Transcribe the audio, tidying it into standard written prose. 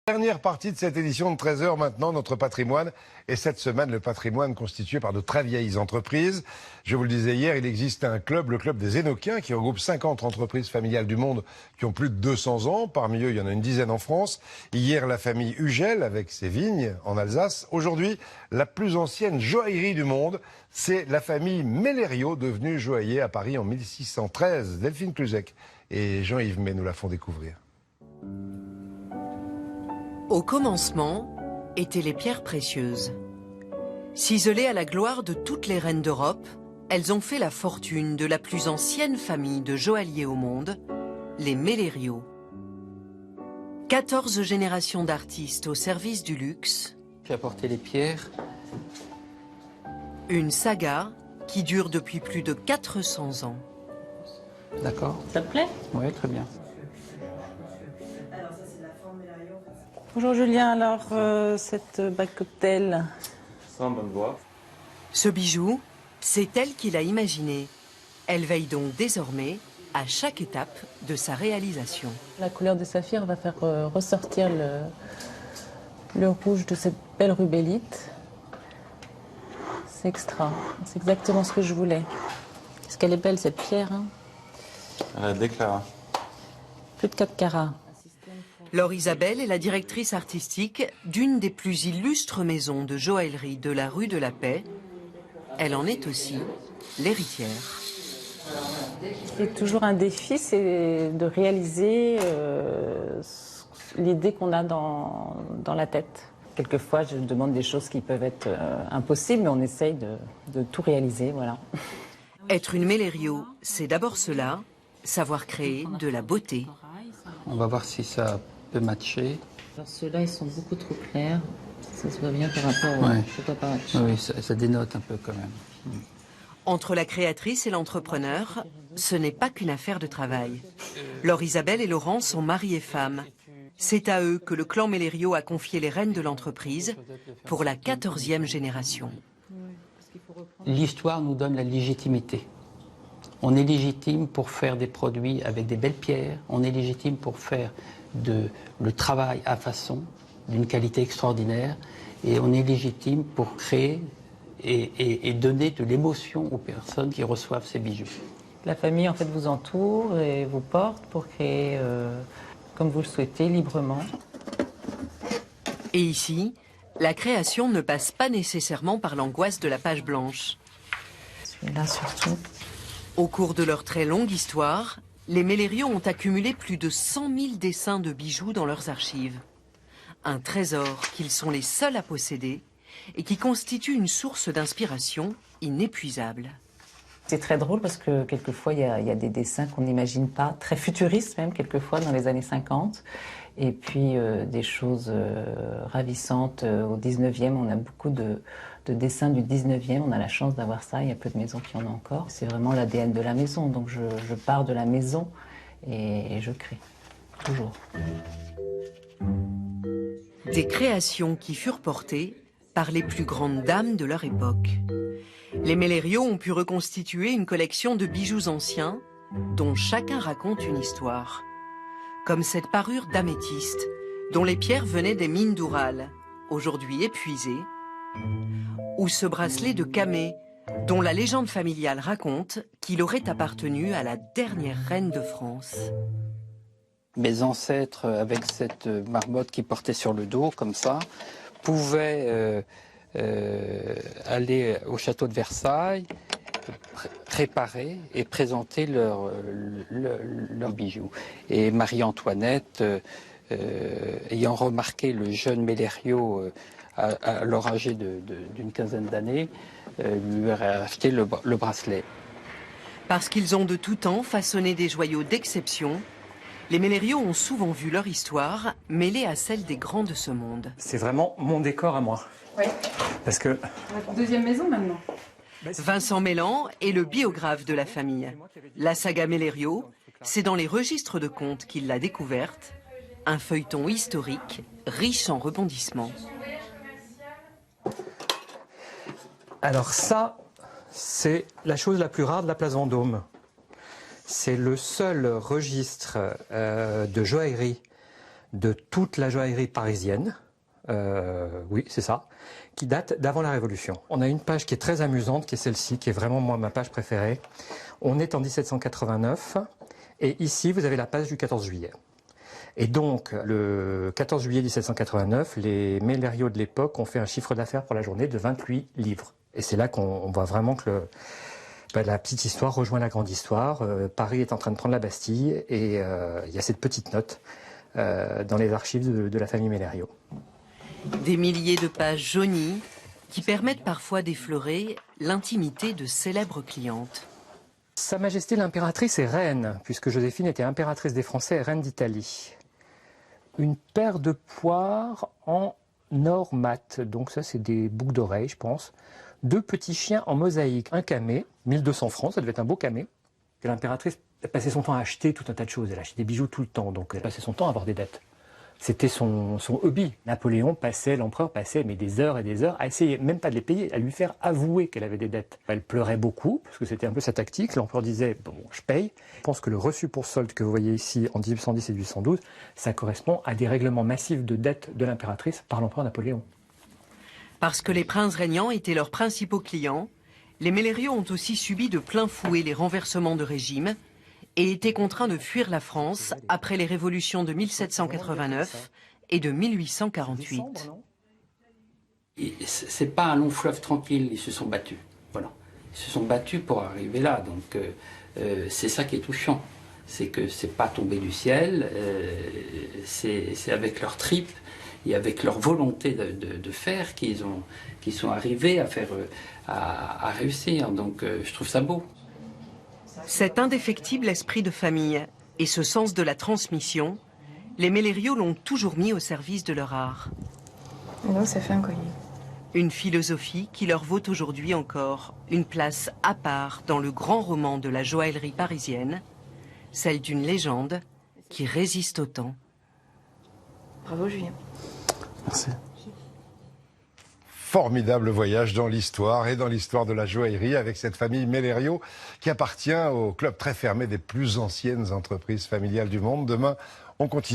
Dernière partie de cette édition de 13 heures maintenant, notre patrimoine. Et cette semaine, le patrimoine constitué par de très vieilles entreprises. Je vous le disais hier, il existe un club, le club des Hénokiens, qui regroupe 50 entreprises familiales du monde qui ont plus de 200 ans. Parmi eux, il y en a une dizaine en France. Hier, la famille Ugel avec ses vignes en Alsace. Aujourd'hui, la plus ancienne joaillerie du monde, c'est la famille Mellerio, devenue joaillier à Paris en 1613. Delphine Cluzec et Jean-Yves May nous la font découvrir. Au commencement étaient les pierres précieuses. Ciselées à la gloire de toutes les reines d'Europe, elles ont fait la fortune de la plus ancienne famille de joailliers au monde, les Mellerio. 14 générations d'artistes au service du luxe. J'ai apporté les pierres. Une saga qui dure depuis plus de 400 ans. D'accord. Ça te plaît? Oui, très bien. Bonjour Julien, alors cette bague cocktail. Sans bonne voix. Ce bijou, c'est elle qui l'a imaginé. Elle veille donc désormais à chaque étape de sa réalisation. La couleur de saphir va faire ressortir le rouge de cette belle rubellite. C'est extra, c'est exactement ce que je voulais. Est-ce qu'elle est belle cette pierre, hein? Déclara. Plus de 4 carats. Laure Isabelle est la directrice artistique d'une des plus illustres maisons de joaillerie de la rue de la Paix. Elle en est aussi l'héritière. C'est toujours un défi, c'est de réaliser l'idée qu'on a dans la tête. Quelquefois, je demande des choses qui peuvent être impossibles, mais on essaye de tout réaliser, voilà. Être une Mellerio, c'est d'abord cela, savoir créer de la beauté. On va voir si ça peut matcher. Alors ceux-là, ils sont beaucoup trop clairs. Ça se voit bien par rapport Ouais. au paparazzi. Oui, ça dénote un peu quand même. Entre la créatrice et l'entrepreneur, ce n'est pas qu'une affaire de travail. Laure Isabelle et Laurent sont mari et femme. C'est à eux que le clan Mellerio a confié les rênes de l'entreprise pour la 14e génération. L'histoire nous donne la légitimité. On est légitime pour faire des produits avec des belles pierres. On est légitime pour faire le travail à façon, d'une qualité extraordinaire. Et on est légitime pour créer et donner de l'émotion aux personnes qui reçoivent ces bijoux. La famille, en fait, vous entoure et vous porte pour créer, comme vous le souhaitez, librement. Et ici, la création ne passe pas nécessairement par l'angoisse de la page blanche. Celui-là, surtout. Au cours de leur très longue histoire, les Mellerio ont accumulé plus de 100 000 dessins de bijoux dans leurs archives. Un trésor qu'ils sont les seuls à posséder et qui constitue une source d'inspiration inépuisable. C'est très drôle parce que quelquefois, il y a des dessins qu'on n'imagine pas, très futuristes même, quelquefois, dans les années 50. Et puis, des choses ravissantes. Au 19e, on a beaucoup de dessins du 19e. On a la chance d'avoir ça. Il y a peu de maisons qui en ont encore. C'est vraiment l'ADN de la maison. Donc, je pars de la maison et je crée. Toujours. Des créations qui furent portées par les plus grandes dames de leur époque. Les Mellerio ont pu reconstituer une collection de bijoux anciens dont chacun raconte une histoire. Comme cette parure d'améthyste dont les pierres venaient des mines d'Oural, aujourd'hui épuisées, ou ce bracelet de camée dont la légende familiale raconte qu'il aurait appartenu à la dernière reine de France. Mes ancêtres, avec cette marmotte qui portait sur le dos, comme ça, pouvaient aller au château de Versailles, préparer et présenter leurs bijoux. Et Marie-Antoinette, ayant remarqué le jeune Mellerio à leur âgé d'une quinzaine d'années, lui aurait acheté le bracelet. Parce qu'ils ont de tout temps façonné des joyaux d'exception, les Mellerio ont souvent vu leur histoire mêlée à celle des grands de ce monde. C'est vraiment mon décor à moi. Oui. Parce que... Deuxième maison maintenant. Vincent Mélan est le biographe de la famille. La saga Mellerio, c'est dans les registres de contes qu'il l'a découverte, un feuilleton historique riche en rebondissements. Alors ça, c'est la chose la plus rare de la place Vendôme. C'est le seul registre de joaillerie de toute la joaillerie parisienne. Oui, c'est ça, qui date d'avant la Révolution. On a une page qui est très amusante, qui est celle-ci, qui est vraiment moi ma page préférée. On est en 1789 et ici vous avez la page du 14 juillet. Et donc le 14 juillet 1789, les Mélériaux de l'époque ont fait un chiffre d'affaires pour la journée de 28 livres. Et c'est là qu'on voit vraiment que la petite histoire rejoint la grande histoire. Paris est en train de prendre la Bastille et il y a cette petite note dans les archives de la famille Mélériaux. Des milliers de pages jaunies qui permettent parfois d'effleurer l'intimité de célèbres clientes. Sa Majesté l'impératrice est reine, puisque Joséphine était impératrice des Français et reine d'Italie. Une paire de poires en or mat, donc ça c'est des boucles d'oreilles je pense. 2 petits chiens en mosaïque, un camé, 1200 francs, ça devait être un beau camé. L'impératrice passait son temps à acheter tout un tas de choses, elle achetait des bijoux tout le temps, donc elle passait son temps à avoir des dettes. C'était son hobby. L'empereur passait mais des heures et des heures à essayer, même pas de les payer, à lui faire avouer qu'elle avait des dettes. Elle pleurait beaucoup, parce que c'était un peu sa tactique. L'empereur disait, bon, je paye. Je pense que le reçu pour solde que vous voyez ici en 1810 et 1812, ça correspond à des règlements massifs de dettes de l'impératrice par l'empereur Napoléon. Parce que les princes régnants étaient leurs principaux clients, les Mélériaux ont aussi subi de plein fouet les renversements de régime et étaient contraints de fuir la France après les révolutions de 1789 et de 1848. C'est pas un long fleuve tranquille, ils se sont battus. Voilà. Ils se sont battus pour arriver là. Donc c'est ça qui est touchant. C'est que c'est pas tombé du ciel, c'est avec leurs tripes et avec leur volonté de faire qu'ils sont arrivés à réussir. Donc je trouve ça beau. Cet indéfectible esprit de famille et ce sens de la transmission, les Mélériaux l'ont toujours mis au service de leur art. Et donc ça fait un collier. Une philosophie qui leur vaut aujourd'hui encore une place à part dans le grand roman de la joaillerie parisienne, celle d'une légende qui résiste au temps. Bravo Julien. Merci. Formidable voyage dans l'histoire et dans l'histoire de la joaillerie avec cette famille Mélériaux qui appartient au club très fermé des plus anciennes entreprises familiales du monde. Demain, on continue.